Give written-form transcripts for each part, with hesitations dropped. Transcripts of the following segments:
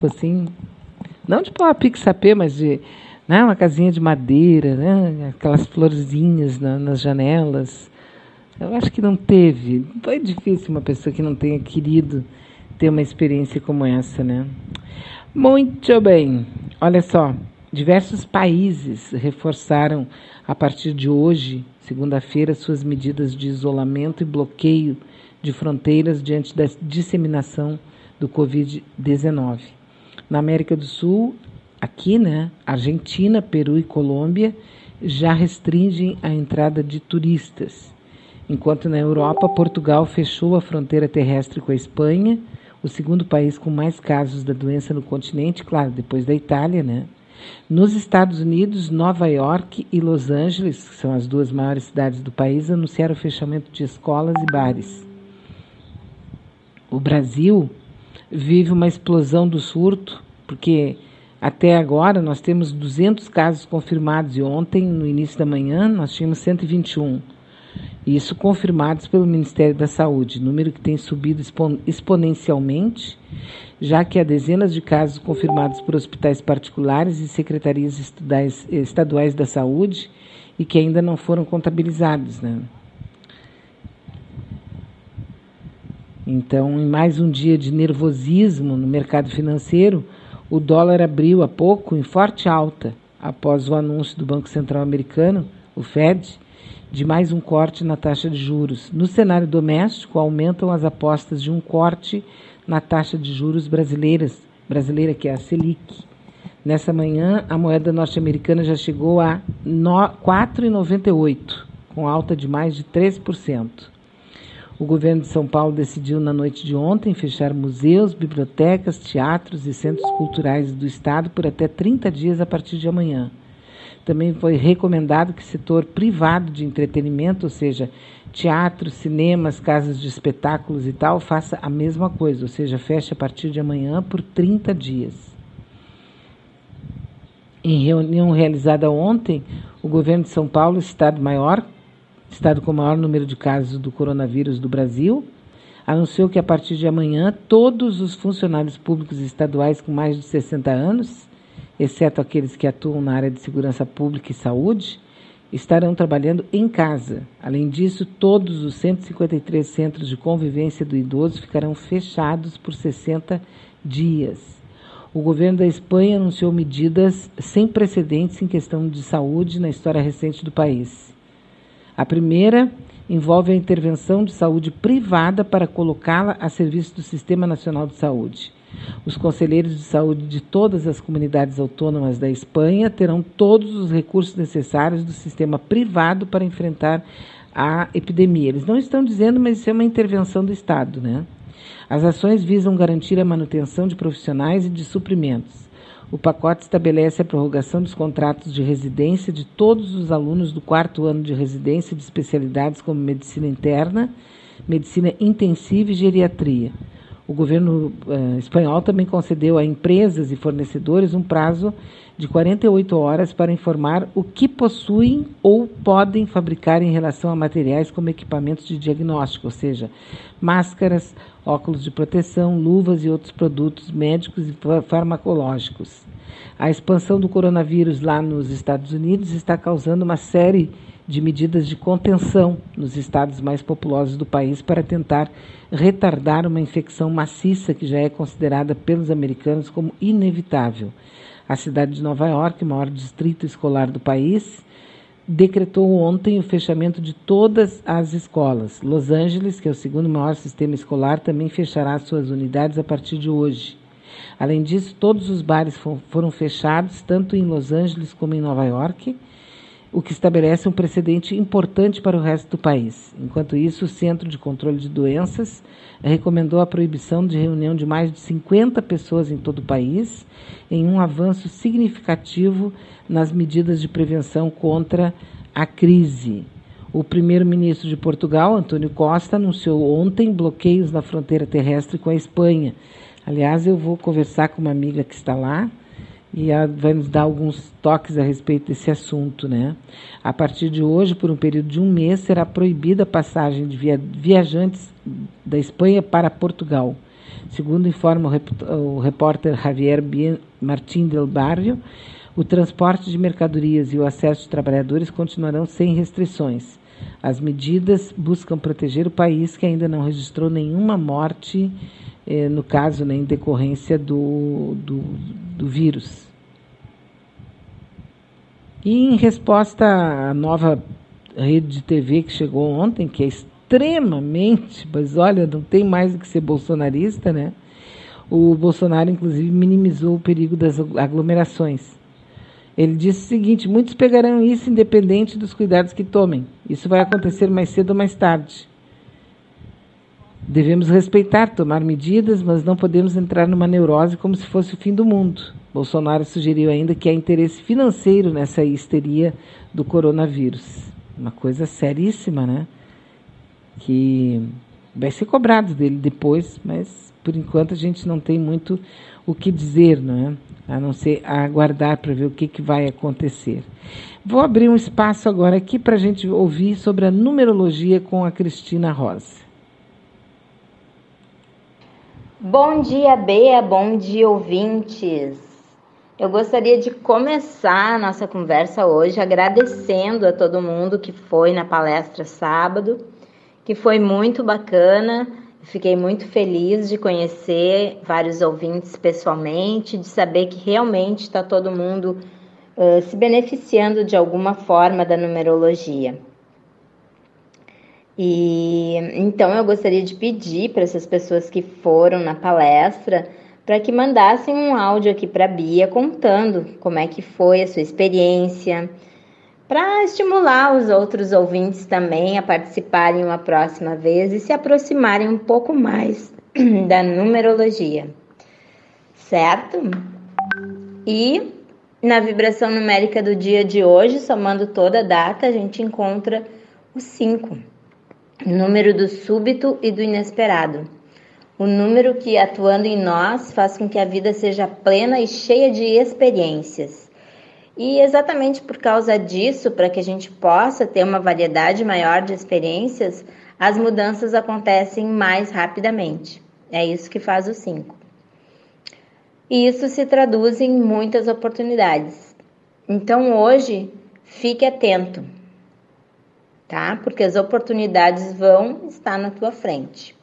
assim, não de pau a pique-sapê, mas de, né, uma casinha de madeira, né, aquelas florzinhas nas janelas. Eu acho que não teve. Foi difícil uma pessoa que não tenha querido ter uma experiência como essa, né? Muito bem. Olha só, diversos países reforçaram a partir de hoje, segunda-feira, suas medidas de isolamento e bloqueio de fronteiras diante da disseminação do Covid-19. Na América do Sul, aqui, né, Argentina, Peru e Colômbia já restringem a entrada de turistas. Enquanto na Europa, Portugal fechou a fronteira terrestre com a Espanha, o segundo país com mais casos da doença no continente, claro, depois da Itália, né? Nos Estados Unidos, Nova York e Los Angeles, que são as duas maiores cidades do país, anunciaram o fechamento de escolas e bares. O Brasil vive uma explosão do surto, porque até agora nós temos 200 casos confirmados e ontem, no início da manhã, nós tínhamos 121. Isso confirmados pelo Ministério da Saúde, número que tem subido exponencialmente, já que há dezenas de casos confirmados por hospitais particulares e secretarias estaduais da saúde e que ainda não foram contabilizados, né? Então, em mais um dia de nervosismo no mercado financeiro, o dólar abriu há pouco em forte alta, após o anúncio do Banco Central Americano, o Fed, de mais um corte na taxa de juros. No cenário doméstico, aumentam as apostas de um corte na taxa de juros brasileira, que é a Selic. Nessa manhã, a moeda norte-americana já chegou a 4,98, com alta de mais de 3%. O governo de São Paulo decidiu, na noite de ontem, fechar museus, bibliotecas, teatros e centros culturais do estado por até 30 dias a partir de amanhã. Também foi recomendado que o setor privado de entretenimento, ou seja, teatros, cinemas, casas de espetáculos e tal, faça a mesma coisa, ou seja, feche a partir de amanhã por 30 dias. Em reunião realizada ontem, o governo de São Paulo, estado com o maior número de casos do coronavírus do Brasil, anunciou que a partir de amanhã todos os funcionários públicos estaduais com mais de 60 anos, exceto aqueles que atuam na área de segurança pública e saúde, estarão trabalhando em casa. Além disso, todos os 153 centros de convivência do idoso ficarão fechados por 60 dias. O governo da Espanha anunciou medidas sem precedentes em questão de saúde na história recente do país. A primeira envolve a intervenção de saúde privada para colocá-la a serviço do Sistema Nacional de Saúde. Os conselheiros de saúde de todas as comunidades autônomas da Espanha terão todos os recursos necessários do sistema privado para enfrentar a epidemia. Eles não estão dizendo, mas isso é uma intervenção do Estado, né? As ações visam garantir a manutenção de profissionais e de suprimentos. O pacote estabelece a prorrogação dos contratos de residência de todos os alunos do 4º ano de residência de especialidades como medicina interna, medicina intensiva e geriatria. O governo espanhol também concedeu a empresas e fornecedores um prazo de 48 horas para informar o que possuem ou podem fabricar em relação a materiais como equipamentos de diagnóstico, ou seja, máscaras, óculos de proteção, luvas e outros produtos médicos e farmacológicos. A expansão do coronavírus lá nos Estados Unidos está causando uma série de medidas de contenção nos estados mais populosos do país para tentar retardar uma infecção maciça que já é considerada pelos americanos como inevitável. A cidade de Nova York, o maior distrito escolar do país, decretou ontem o fechamento de todas as escolas. Los Angeles, que é o segundo maior sistema escolar, também fechará suas unidades a partir de hoje. Além disso, todos os bares foram fechados, tanto em Los Angeles como em Nova York, o que estabelece um precedente importante para o resto do país. Enquanto isso, o Centro de Controle de Doenças recomendou a proibição de reunião de mais de 50 pessoas em todo o país, em um avanço significativo nas medidas de prevenção contra a crise. O primeiro-ministro de Portugal, António Costa, anunciou ontem bloqueios na fronteira terrestre com a Espanha. Aliás, eu vou conversar com uma amiga que está lá, e ela vai nos dar alguns toques a respeito desse assunto, né? A partir de hoje, por um período de um mês, será proibida a passagem de viajantes da Espanha para Portugal. Segundo informa o repórter Javier Martín del Barrio, o transporte de mercadorias e o acesso de trabalhadores continuarão sem restrições. As medidas buscam proteger o país, que ainda não registrou nenhuma morte, no caso, em decorrência do vírus. E em resposta à nova rede de TV que chegou ontem, que é extremamente, mas olha, não tem mais do que ser bolsonarista, né? O Bolsonaro, inclusive, minimizou o perigo das aglomerações. Ele disse o seguinte: muitos pegarão isso independente dos cuidados que tomem. Isso vai acontecer mais cedo ou mais tarde. Devemos respeitar, tomar medidas, mas não podemos entrar numa neurose como se fosse o fim do mundo. Bolsonaro sugeriu ainda que há interesse financeiro nessa histeria do coronavírus. Uma coisa seríssima, né? Que vai ser cobrado dele depois, mas por enquanto a gente não tem muito o que dizer, não é? A não ser aguardar para ver o que vai acontecer. Vou abrir um espaço agora aqui para a gente ouvir sobre a numerologia com a Cristina Rosa. Bom dia, Bea, bom dia, ouvintes. Eu gostaria de começar a nossa conversa hoje agradecendo a todo mundo que foi na palestra sábado, que foi muito bacana. Fiquei muito feliz de conhecer vários ouvintes pessoalmente, de saber que realmente está todo mundo se beneficiando de alguma forma da numerologia. E então eu gostaria de pedir para essas pessoas que foram na palestra para que mandassem um áudio aqui para a Bia contando como é que foi a sua experiência, para estimular os outros ouvintes também a participarem uma próxima vez e se aproximarem um pouco mais da numerologia, certo? E na vibração numérica do dia de hoje, somando toda a data, a gente encontra o 5, número do súbito e do inesperado. O número que, atuando em nós, faz com que a vida seja plena e cheia de experiências. E exatamente por causa disso, para que a gente possa ter uma variedade maior de experiências, as mudanças acontecem mais rapidamente. É isso que faz o 5. E isso se traduz em muitas oportunidades. Então hoje, fique atento, tá? Porque as oportunidades vão estar na tua frente.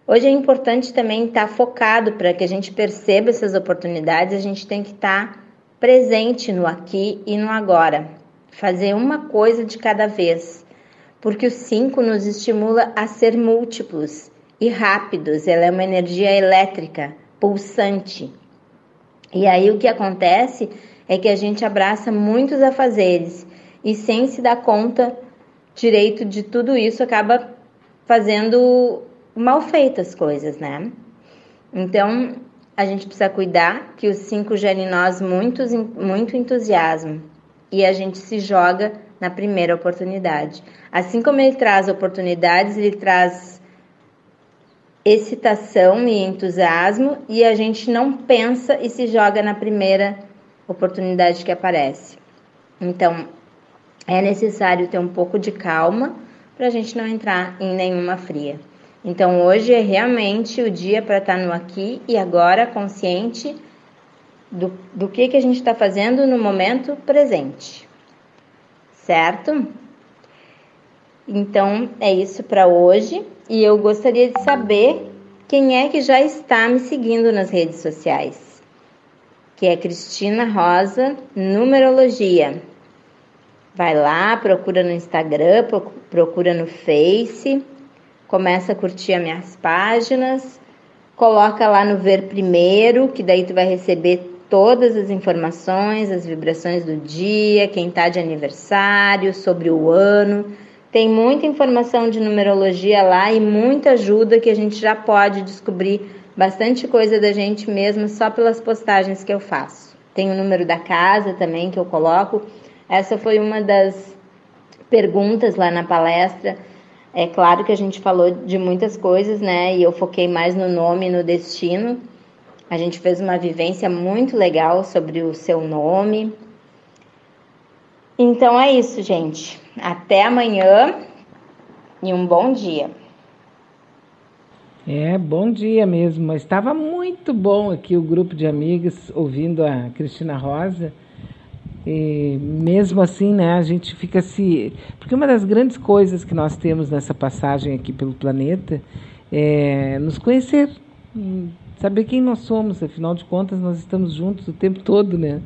Hoje é importante também estar focado para que a gente perceba essas oportunidades, a gente tem que estar presente no aqui e no agora. Fazer uma coisa de cada vez, porque o 5 nos estimula a ser múltiplos e rápidos. Ela é uma energia elétrica, pulsante. E aí o que acontece é que a gente abraça muitos afazeres e sem se dar conta direito de tudo isso, acaba fazendo mal feitas coisas, né? Então, a gente precisa cuidar que o 5 gera em nós muito entusiasmo e a gente se joga na primeira oportunidade. Assim como ele traz oportunidades, ele traz excitação e entusiasmo e a gente não pensa e se joga na primeira oportunidade que aparece. Então, é necessário ter um pouco de calma para a gente não entrar em nenhuma fria. Então, hoje é realmente o dia para estar no aqui e agora, consciente do que a gente está fazendo no momento presente, certo? Então, é isso para hoje e eu gostaria de saber quem é que já está me seguindo nas redes sociais, que é Cristina Rosa Numerologia. Vai lá, procura no Instagram, procura no Face, começa a curtir as minhas páginas, coloca lá no Ver Primeiro, que daí tu vai receber todas as informações, as vibrações do dia, quem está de aniversário, sobre o ano. Tem muita informação de numerologia lá e muita ajuda que a gente já pode descobrir bastante coisa da gente mesmo só pelas postagens que eu faço. Tem o número da casa também que eu coloco. Essa foi uma das perguntas lá na palestra. É claro que a gente falou de muitas coisas, né? E eu foquei mais no nome e no destino. A gente fez uma vivência muito legal sobre o seu nome. Então é isso, gente. Até amanhã e um bom dia. Bom dia mesmo, mas estava muito bom aqui o grupo de amigas ouvindo a Cristina Rosa. E mesmo assim, né, a gente fica se... Porque uma das grandes coisas que nós temos nessa passagem aqui pelo planeta é nos conhecer, saber quem nós somos. Afinal de contas, nós estamos juntos o tempo todo, né?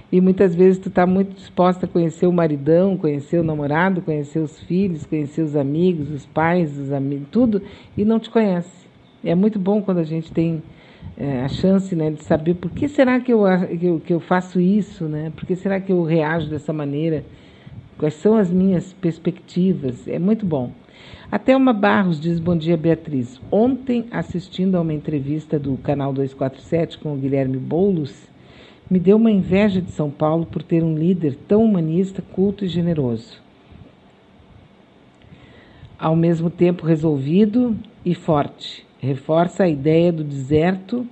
E muitas vezes tu está muito disposta a conhecer o maridão, conhecer o namorado, conhecer os filhos, conhecer os amigos, os pais, os amigos, tudo, e não te conhece. É muito bom quando a gente tem a chance, né, de saber por que será que eu faço isso, né? Por que será que eu reajo dessa maneira? Quais são as minhas perspectivas? É muito bom. A Thelma Barros diz: bom dia, Beatriz. Ontem, assistindo a uma entrevista do Canal 247 com o Guilherme Boulos, me deu uma inveja de São Paulo por ter um líder tão humanista, culto e generoso. Ao mesmo tempo resolvido e forte. Reforça a ideia do deserto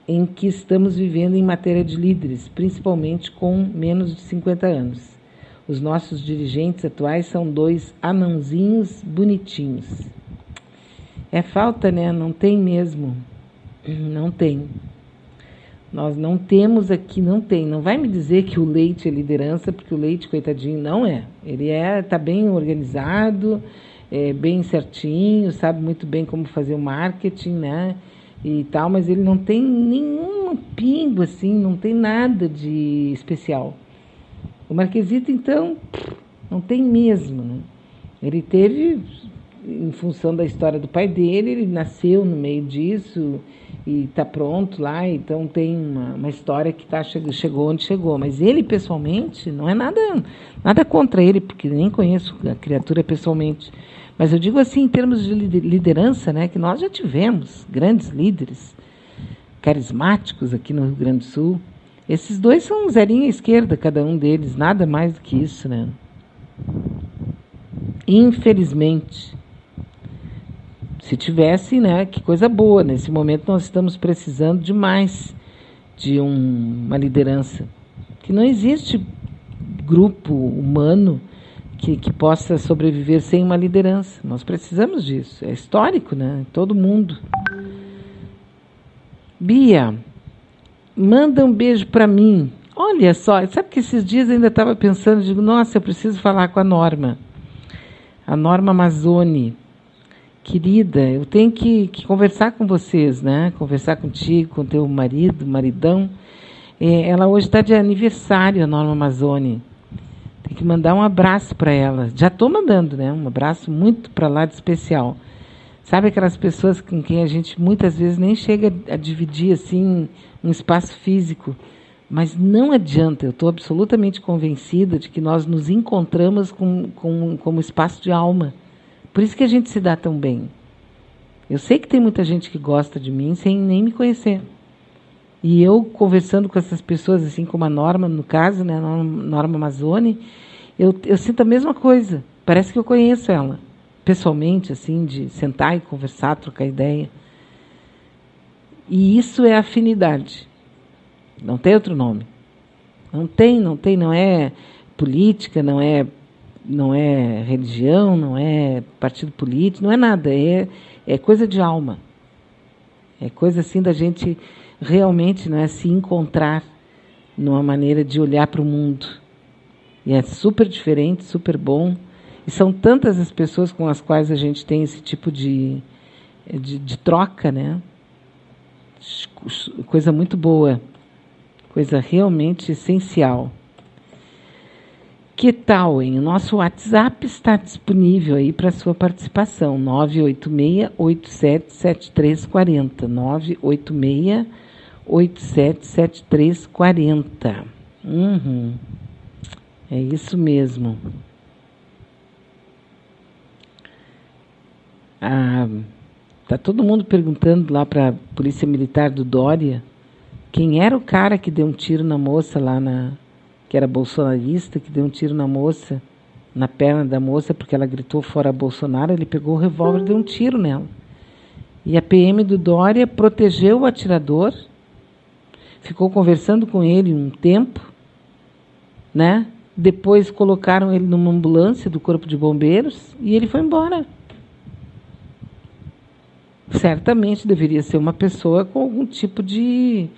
em que estamos vivendo em matéria de líderes, principalmente com menos de 50 anos. Os nossos dirigentes atuais são 2 anãozinhos bonitinhos. É falta, né? Não tem mesmo. Não tem. Nós não temos aqui, não tem. Não vai me dizer que o Leite é liderança, porque o Leite, coitadinho, não é. Ele está bem organizado, bem certinho, sabe muito bem como fazer o marketing, né? E tal, mas ele não tem nenhum pingo, assim, não tem nada de especial. O Marquesito, então, não tem mesmo, né? Ele teve, em função da história do pai dele, ele nasceu no meio disso e está pronto lá, então tem uma história que chegou onde chegou. Mas ele, pessoalmente, não é nada contra ele, porque nem conheço a criatura pessoalmente. Mas eu digo assim, em termos de liderança, né, que nós já tivemos grandes líderes carismáticos aqui no Rio Grande do Sul. Esses 2 são um zerinho à esquerda, cada um deles, nada mais do que isso, né? Infelizmente, se tivesse, né, que coisa boa. Nesse momento nós estamos precisando demais de uma liderança. Que não existe grupo humano que possa sobreviver sem uma liderança. Nós precisamos disso. É histórico, né? Todo mundo. Bia, manda um beijo para mim. Olha só, sabe que esses dias eu ainda estava pensando, digo, nossa, eu preciso falar com a Norma Mazzoni. Querida, eu tenho que conversar com vocês, né? Conversar contigo, com teu maridão. Ela hoje está de aniversário, a Norma Mazzoni. Tem que mandar um abraço para ela. Já estou mandando, né? Um abraço muito para lá de especial. Sabe aquelas pessoas com quem a gente muitas vezes nem chega a dividir assim um espaço físico, mas não adianta. Eu estou absolutamente convencida de que nós nos encontramos como espaço de alma. Por isso que a gente se dá tão bem. Eu sei que tem muita gente que gosta de mim sem nem me conhecer. E eu, conversando com essas pessoas, assim como a Norma, no caso, né, Norma Mazzoni, eu sinto a mesma coisa. Parece que eu conheço ela, pessoalmente, assim, de sentar e conversar, trocar ideia. E isso é afinidade. Não tem outro nome. Não é política, não é religião, não é partido político, não é nada. É coisa de alma. É coisa assim da gente realmente, não é, se encontrar numa maneira de olhar para o mundo. E é super diferente, super bom. E são tantas as pessoas com as quais a gente tem esse tipo de troca, né? Coisa muito boa. Coisa realmente essencial. Que tal, hein? O nosso WhatsApp está disponível aí para sua participação. 986-877340. 986-877340. É isso mesmo. Tá todo mundo perguntando lá para a Polícia Militar do Dória quem era o cara que deu um tiro na moça lá que era bolsonarista, que deu um tiro na moça, na perna da moça, porque ela gritou fora Bolsonaro. Ele pegou o revólver e deu um tiro nela. E a PM do Dória protegeu o atirador, ficou conversando com ele um tempo, né? Depois colocaram ele numa ambulância do Corpo de Bombeiros e ele foi embora. certamente deveria ser uma pessoa com algum tipo de